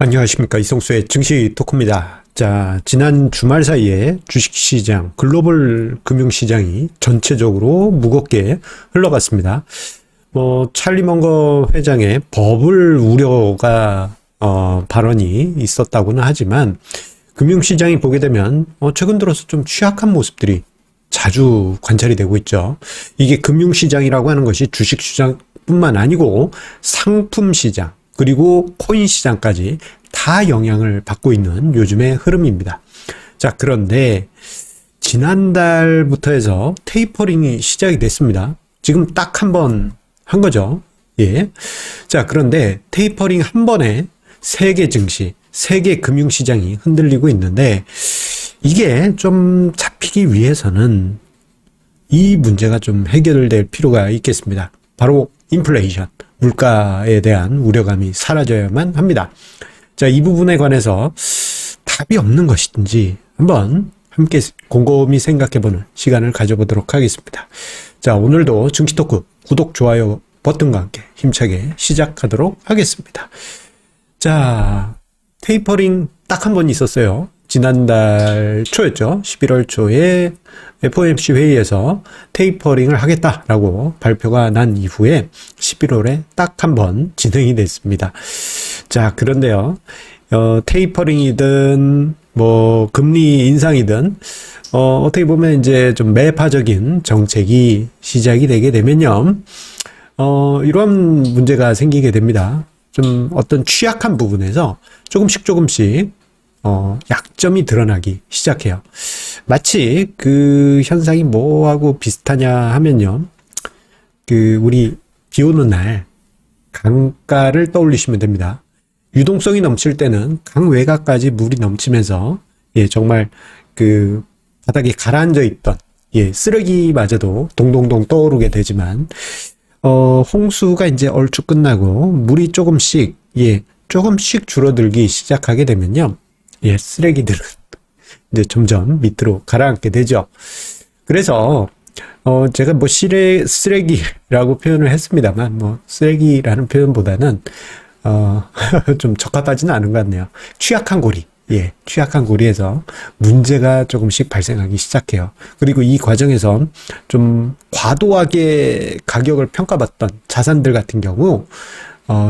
안녕하십니까. 이성수의 증시 토크입니다. 자, 지난 주말 사이에 주식시장, 글로벌 금융시장이 전체적으로 무겁게 흘러갔습니다. 찰리 먼거 회장의 버블 우려가, 발언이 있었다고는 하지만, 금융시장이 보게 되면, 최근 들어서 좀 취약한 모습들이 자주 관찰이 되고 있죠. 이게 금융시장이라고 하는 것이 주식시장뿐만 아니고 상품시장, 그리고 코인 시장까지 다 영향을 받고 있는 요즘의 흐름입니다. 자, 그런데 지난달부터 해서 테이퍼링이 시작이 됐습니다. 지금 딱 한 번 한 거죠. 예. 자, 그런데 테이퍼링 한 번에 세계 증시, 세계 금융시장이 흔들리고 있는데 이게 좀 잡히기 위해서는 이 문제가 좀 해결될 필요가 있겠습니다. 바로 인플레이션, 물가에 대한 우려감이 사라져야만 합니다. 자, 이 부분에 관해서 답이 없는 것인지 한번 함께 곰곰이 생각해보는 시간을 가져보도록 하겠습니다. 자, 오늘도 증시토크 구독, 좋아요 버튼과 함께 힘차게 시작하도록 하겠습니다. 자, 테이퍼링 딱 한 번 있었어요. 지난달 초였죠. 11월 초에 FOMC 회의에서 테이퍼링을 하겠다라고 발표가 난 이후에 11월에 딱 한 번 진행이 됐습니다. 자, 그런데요, 테이퍼링이든 금리 인상이든 어떻게 보면 이제 좀 매파적인 정책이 시작이 되게 되면요, 이런 문제가 생기게 됩니다. 좀 어떤 취약한 부분에서 조금씩 약점이 드러나기 시작해요. 마치 그 현상이 뭐하고 비슷하냐 하면요, 우리 비 오는 날 강가를 떠올리시면 됩니다. 유동성이 넘칠 때는 강 외곽까지 물이 넘치면서, 정말 바닥에 가라앉아 있던, 쓰레기마저도 동동동 떠오르게 되지만, 홍수가 이제 얼추 끝나고 물이 조금씩 줄어들기 시작하게 되면요, 쓰레기들은 이제 점점 밑으로 가라앉게 되죠. 그래서 제가 쓰레기라고 표현을 했습니다만, 쓰레기라는 표현보다는 좀 적합하지는 않은 것 같네요. 취약한 고리. 취약한 고리에서 문제가 조금씩 발생하기 시작해요. 그리고 이 과정에서 좀 과도하게 가격을 평가받던 자산들 같은 경우,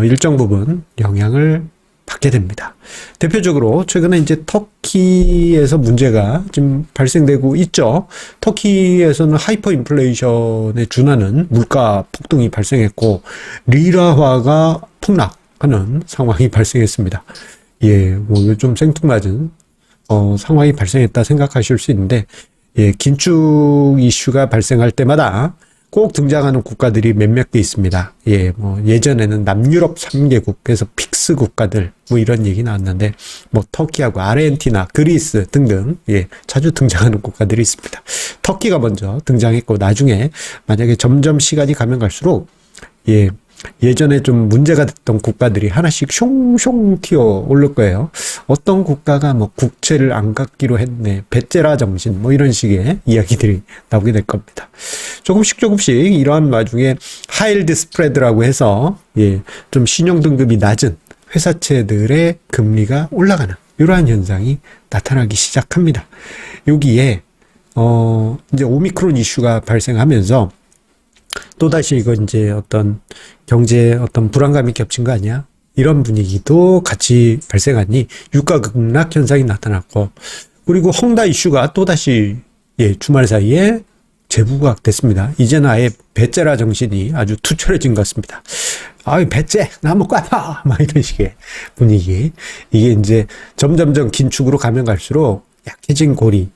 일정 부분 영향을 받게 됩니다. 대표적으로 최근에 이제 터키에서 문제가 지금 발생되고 있죠. 터키에서는 하이퍼 인플레이션에 준하는 물가 폭등이 발생했고, 리라화가 폭락하는 상황이 발생했습니다. 좀 생뚱맞은 상황이 발생했다 생각하실 수 있는데, 긴축 이슈가 발생할 때마다 꼭 등장하는 국가들이 몇몇 개 있습니다. 예전에는 남유럽 3개국에서 픽스 국가들 이런 얘기 나왔는데, 터키하고 아르헨티나, 그리스 등등 자주 등장하는 국가들이 있습니다. 터키가 먼저 등장했고, 나중에 만약에 점점 시간이 가면 갈수록 예전에 좀 문제가 됐던 국가들이 하나씩 숑숑 튀어 오를 거예요. 어떤 국가가 국채를 안 갚기로 했네, 배째라 정신, 이런 식의 이야기들이 나오게 될 겁니다. 조금씩 이러한 와중에 하일드 스프레드라고 해서 좀 신용 등급이 낮은 회사채들의 금리가 올라가는 이러한 현상이 나타나기 시작합니다. 여기에 이제 오미크론 이슈가 발생하면서 또다시 이거 이제 어떤 경제에 어떤 불안감이 겹친 거 아니야? 이런 분위기도 같이 발생하니 유가 급락 현상이 나타났고, 그리고 헝다 이슈가 또다시 주말 사이에 재부각됐습니다. 이제는 아예 배째라 정신이 아주 투철해진 것 같습니다. 배째 나 먹고 아파 이런 식의 분위기. 이게 이제 점점점 긴축으로 가면 갈수록 약해진 고리,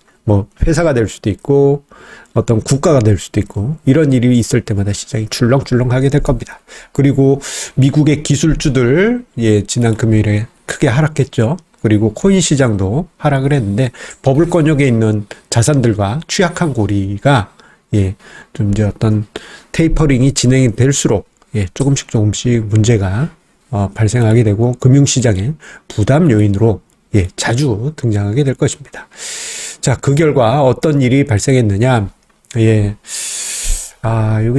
회사가 될 수도 있고 어떤 국가가 될 수도 있고, 이런 일이 있을 때마다 시장이 출렁출렁하게 될 겁니다. 그리고 미국의 기술주들 지난 금요일에 크게 하락했죠. 그리고 코인 시장도 하락을 했는데, 버블 권역에 있는 자산들과 취약한 고리가 좀 이제 어떤 테이퍼링이 진행이 될수록 조금씩 문제가 발생하게 되고, 금융시장의 부담 요인으로 자주 등장하게 될 것입니다. 자, 그 결과 어떤 일이 발생했느냐? 이게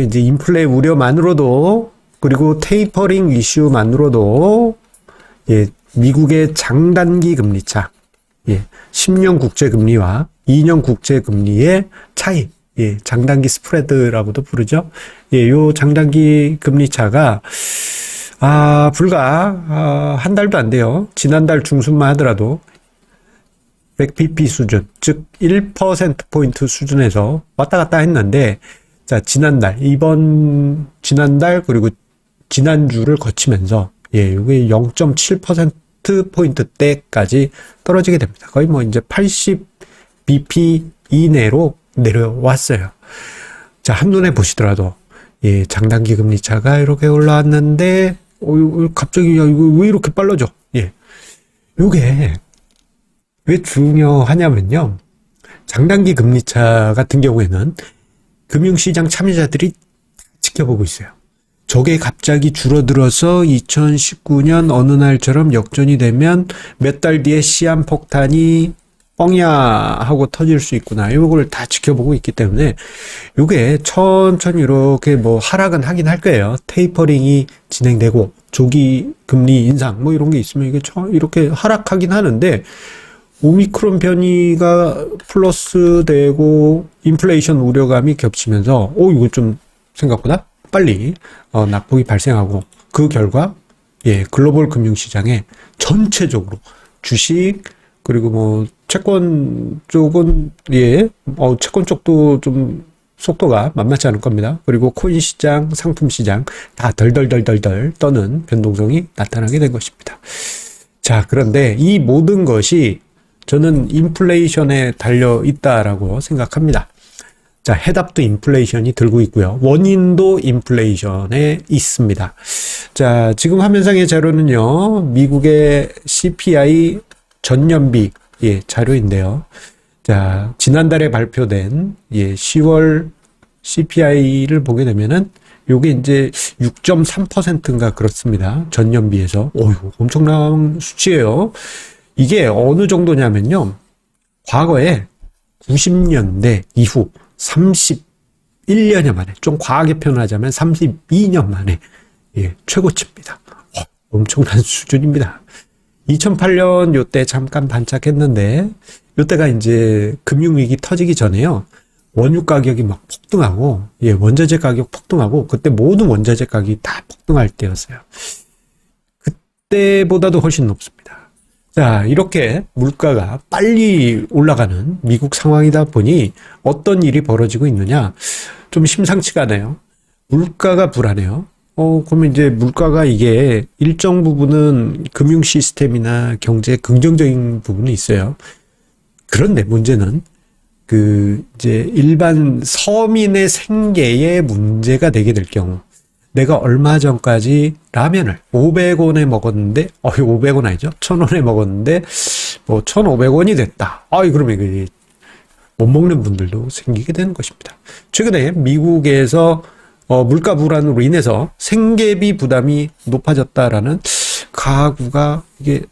이제 인플레 우려만으로도, 그리고 테이퍼링 이슈만으로도 미국의 장단기 금리차, 10년 국제금리와 2년 국제금리의 차이, 장단기 스프레드라고도 부르죠. 요 장단기 금리차가 불과 한 달도 안 돼요. 지난달 중순만 하더라도 100bp 수준, 즉 1%포인트 수준에서 왔다 갔다 했는데, 자, 지난달 그리고 지난주를 거치면서 이게 0.7%포인트대까지 떨어지게 됩니다. 거의 뭐 이제 80bp 이내로 내려왔어요. 자, 한눈에 보시더라도 장단기 금리 차가 이렇게 올라왔는데 갑자기 이거 왜 이렇게 빨라져? 요게 왜 중요하냐면요. 장단기 금리 차 같은 경우에는 금융시장 참여자들이 지켜보고 있어요. 저게 갑자기 줄어들어서 2019년 어느 날처럼 역전이 되면 몇 달 뒤에 시한폭탄이 뻥이야 하고 터질 수 있구나. 이걸 다 지켜보고 있기 때문에 이게 천천히 이렇게 뭐 하락은 하긴 할 거예요. 테이퍼링이 진행되고 조기 금리 인상 뭐 이런 게 있으면 이게 이렇게 하락하긴 하는데, 오미크론 변이가 플러스 되고 인플레이션 우려감이 겹치면서 이거 좀 생각보다 빨리 낙폭이 발생하고, 그 결과 글로벌 금융시장에 전체적으로 주식 그리고 뭐 채권 쪽은 채권 쪽도 좀 속도가 만만치 않을 겁니다. 그리고 코인 시장, 상품 시장 다 덜덜덜덜덜 떠는 변동성이 나타나게 된 것입니다. 자, 그런데 이 모든 것이 저는 인플레이션에 달려 있다라고 생각합니다. 자, 해답도 인플레이션이 들고 있고요. 원인도 인플레이션에 있습니다. 자, 지금 화면상의 자료는요, 미국의 CPI 전년비 자료인데요. 자, 지난달에 발표된 10월 CPI를 보게 되면은 요게 이제 6.3%인가 그렇습니다. 전년비에서. 엄청난 수치예요. 이게 어느 정도냐면요, 과거에 90년대 이후 31년여 만에, 좀 과하게 표현하자면 32년 만에 최고치입니다. 엄청난 수준입니다. 2008년 요때 잠깐 반짝했는데, 요때가 이제 금융위기 터지기 전에요, 원유 가격이 막 폭등하고, 원자재 가격 폭등하고, 그때 모든 원자재 가격이 다 폭등할 때였어요. 그때보다도 훨씬 높습니다. 자, 이렇게 물가가 빨리 올라가는 미국 상황이다 보니 어떤 일이 벌어지고 있느냐, 좀 심상치가 않아요. 물가가 불안해요. 그러면 이제 물가가 이게 일정 부분은 금융 시스템이나 경제에 긍정적인 부분이 있어요. 그런데 문제는 이제 일반 서민의 생계에 문제가 되게 될 경우, 내가 얼마 전까지 라면을 500원에 먹었는데, 500원 아니죠? 1000원에 먹었는데, 1500원이 됐다. 그러면 못 먹는 분들도 생기게 되는 것입니다. 최근에 미국에서 물가 불안으로 인해서 생계비 부담이 높아졌다라는 가구가, 이게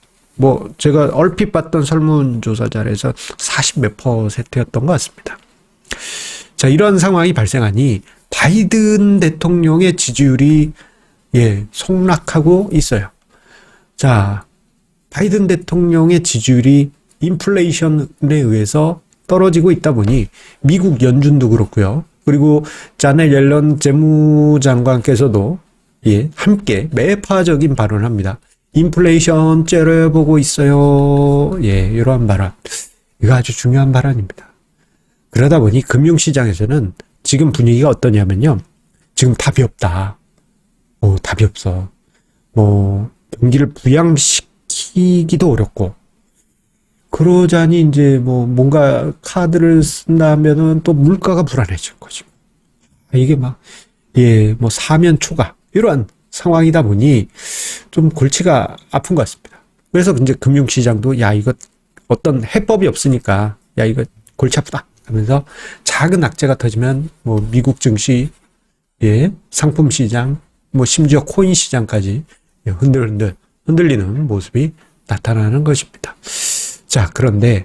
제가 얼핏 봤던 설문조사 자료에서 40 몇 %였던 것 같습니다. 자, 이런 상황이 발생하니 바이든 대통령의 지지율이 속락하고 있어요. 자, 바이든 대통령의 지지율이 인플레이션에 의해서 떨어지고 있다 보니 미국 연준도 그렇고요. 그리고 자넷 옐런 재무장관께서도 함께 매파적인 발언을 합니다. 인플레이션 째려보고 있어요. 이러한 발언. 이거 아주 중요한 발언입니다. 그러다 보니 금융시장에서는 지금 분위기가 어떠냐면요, 지금 답이 없다. 답이 없어. 경기를 부양시키기도 어렵고, 그러자니 이제 뭔가 카드를 쓴다면은 또 물가가 불안해질 것이고, 이게 사면 초과 이러한 상황이다 보니 좀 골치가 아픈 것 같습니다. 그래서 이제 금융시장도 이거 어떤 해법이 없으니까 이거 골치 아프다 하면서 작은 악재가 터지면 미국 증시, 상품 시장, 심지어 코인 시장까지 흔들리는 모습이 나타나는 것입니다. 자, 그런데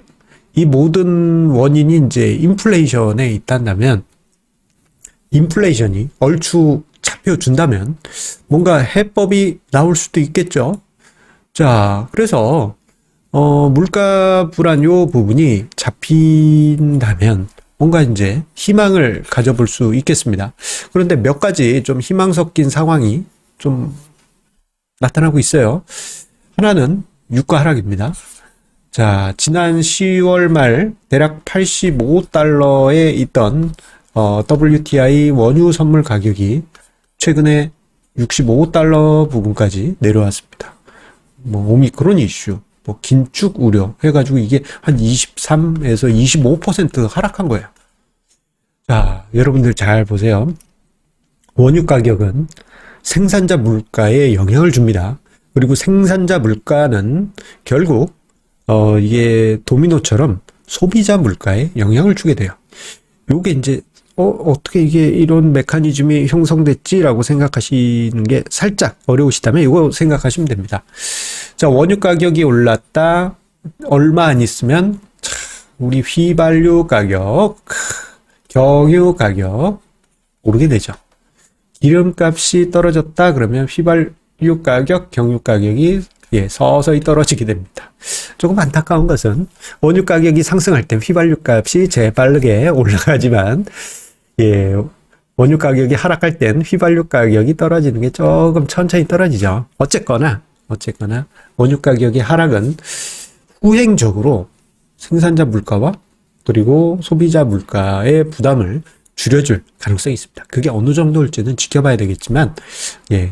이 모든 원인이 이제 인플레이션에 있다면, 인플레이션이 얼추 잡혀준다면 뭔가 해법이 나올 수도 있겠죠. 자, 그래서 물가 불안 요 부분이 잡힌다면 뭔가 이제 희망을 가져볼 수 있겠습니다. 그런데 몇 가지 좀 희망 섞인 상황이 좀 나타나고 있어요. 하나는 유가 하락입니다. 자, 지난 10월 말 대략 85달러에 있던 WTI 원유 선물 가격이 최근에 65달러 부분까지 내려왔습니다. 뭐 오미크론 이슈, 뭐 긴축 우려 해가지고 이게 한 23에서 25% 하락한 거예요. 자, 여러분들 잘 보세요. 원유 가격은 생산자 물가에 영향을 줍니다. 그리고 생산자 물가는 결국 이게 도미노처럼 소비자 물가에 영향을 주게 돼요. 요게 이제 어떻게 이게 이런 메커니즘이 형성됐지라고 생각하시는 게 살짝 어려우시다면 이거 생각하시면 됩니다. 자, 원유 가격이 올랐다. 얼마 안 있으면 우리 휘발유 가격, 경유 가격 오르게 되죠. 기름값이 떨어졌다 그러면 휘발유 가격, 경유 가격이 서서히 떨어지게 됩니다. 조금 안타까운 것은 원유 가격이 상승할 때 휘발유 값이 재빠르게 올라가지만 원유 가격이 하락할 땐 휘발유 가격이 떨어지는 게 조금 천천히 떨어지죠. 어쨌거나 원유 가격의 하락은 후행적으로 생산자 물가와 그리고 소비자 물가의 부담을 줄여줄 가능성이 있습니다. 그게 어느 정도일지는 지켜봐야 되겠지만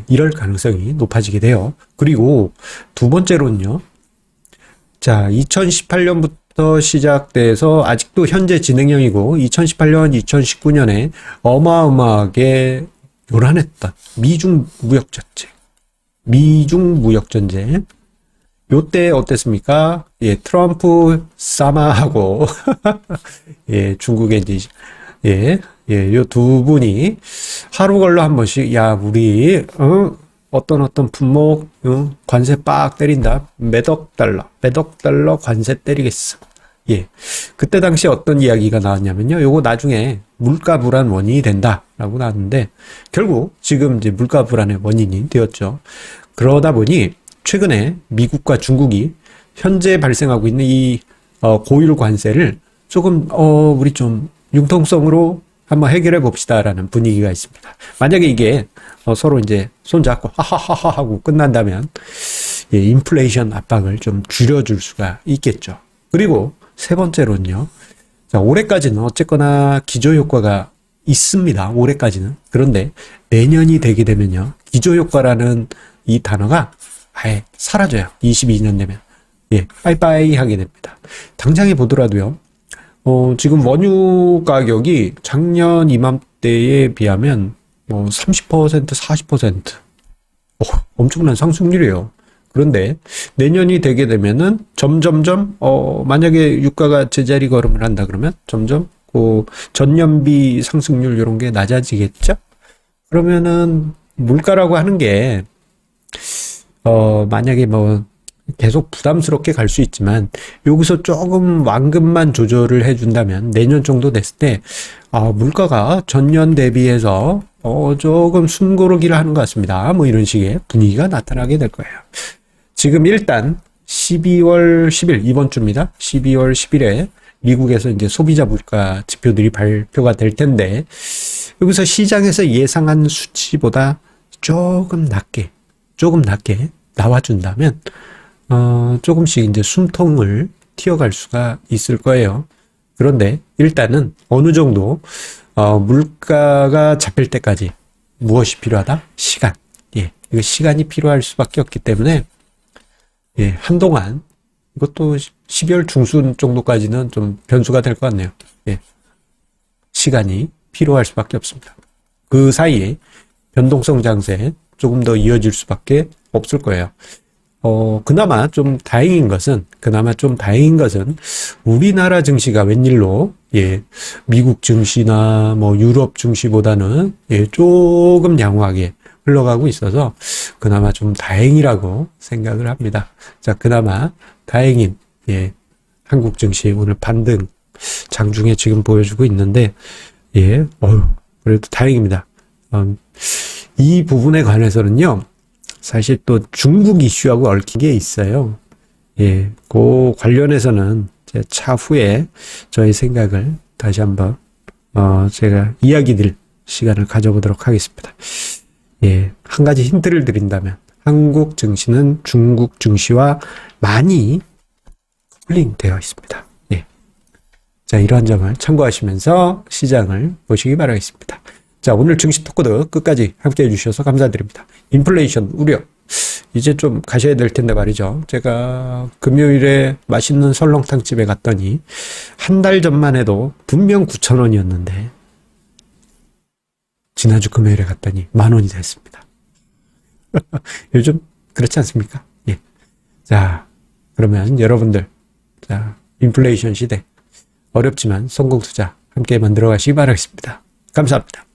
이럴 가능성이 높아지게 돼요. 그리고 두 번째로는요. 자, 2018년부터 시작돼서 아직도 현재 진행형이고 2018년, 2019년에 어마어마하게 요란했던 미중 무역전쟁. 요때 어땠습니까? 트럼프 사마하고 중국의 요 두 분이 하루 걸러 한 번씩 우리 어떤 품목 관세 빡 때린다. 몇억 달러 관세 때리겠어. 그때 당시 어떤 이야기가 나왔냐면요. 요거 나중에 물가 불안 원인이 된다라고 나왔는데 결국 지금 이제 물가 불안의 원인이 되었죠. 그러다 보니 최근에 미국과 중국이 현재 발생하고 있는 이 고율 관세를 조금 우리 좀 융통성으로 한번 해결해 봅시다라는 분위기가 있습니다. 만약에 이게 서로 이제 손잡고 하하하하 하고 끝난다면 인플레이션 압박을 좀 줄여줄 수가 있겠죠. 그리고 세 번째로는요. 자, 올해까지는 어쨌거나 기저효과가 있습니다. 올해까지는. 그런데 내년이 되게 되면요. 기저효과라는 이 단어가 아예 사라져요. 22년 되면. 빠이빠이 하게 됩니다. 당장에 보더라도요. 지금 원유 가격이 작년 이맘때에 비하면 30%, 40% 엄청난 상승률이에요. 그런데 내년이 되게 되면은 점점점 만약에 유가가 제자리 걸음을 한다 그러면 점점 전년비 상승률 이런 게 낮아지겠죠? 그러면은 물가라고 하는 게 만약에 계속 부담스럽게 갈 수 있지만 여기서 조금 완급만 조절을 해준다면 내년 정도 됐을 때 물가가 전년 대비해서 조금 숨고르기를 하는 것 같습니다. 이런 식의 분위기가 나타나게 될 거예요. 지금 일단 12월 10일 이번 주입니다. 12월 10일에 미국에서 이제 소비자 물가 지표들이 발표가 될 텐데 여기서 시장에서 예상한 수치보다 조금 낮게 나와준다면 조금씩 이제 숨통을 튀어갈 수가 있을 거예요. 그런데 일단은 어느 정도 물가가 잡힐 때까지 무엇이 필요하다? 시간. 이거 시간이 필요할 수밖에 없기 때문에 한동안 이것도 12월 중순 정도까지는 좀 변수가 될 것 같네요. 시간이 필요할 수밖에 없습니다. 그 사이에 변동성 장세 조금 더 이어질 수밖에 없을 거예요. 그나마 좀 다행인 것은 우리나라 증시가 웬일로 미국 증시나 유럽 증시보다는 조금 양호하게 흘러가고 있어서 그나마 좀 다행이라고 생각을 합니다. 자, 그나마 다행인 한국 증시 오늘 반등 장중에 지금 보여주고 있는데 그래도 다행입니다. 이 부분에 관해서는요. 사실 또 중국 이슈하고 얽힌 게 있어요. 예, 그 관련해서는 제 차후에 저의 생각을 다시 한번 제가 이야기 드릴 시간을 가져보도록 하겠습니다. 예, 한 가지 힌트를 드린다면 한국 증시는 중국 증시와 많이 커플링되어 있습니다. 예. 자, 이러한 점을 참고하시면서 시장을 보시기 바라겠습니다. 자, 오늘 증시 토크도 끝까지 함께 해주셔서 감사드립니다. 인플레이션 우려. 이제 좀 가셔야 될 텐데 말이죠. 제가 금요일에 맛있는 설렁탕집에 갔더니 한 달 전만 해도 분명 9,000원이었는데 지난주 금요일에 갔더니 10,000원이 됐습니다. 요즘 그렇지 않습니까? 예. 자, 그러면 여러분들, 자, 인플레이션 시대 어렵지만 성공 투자 함께 만들어 가시기 바라겠습니다. 감사합니다.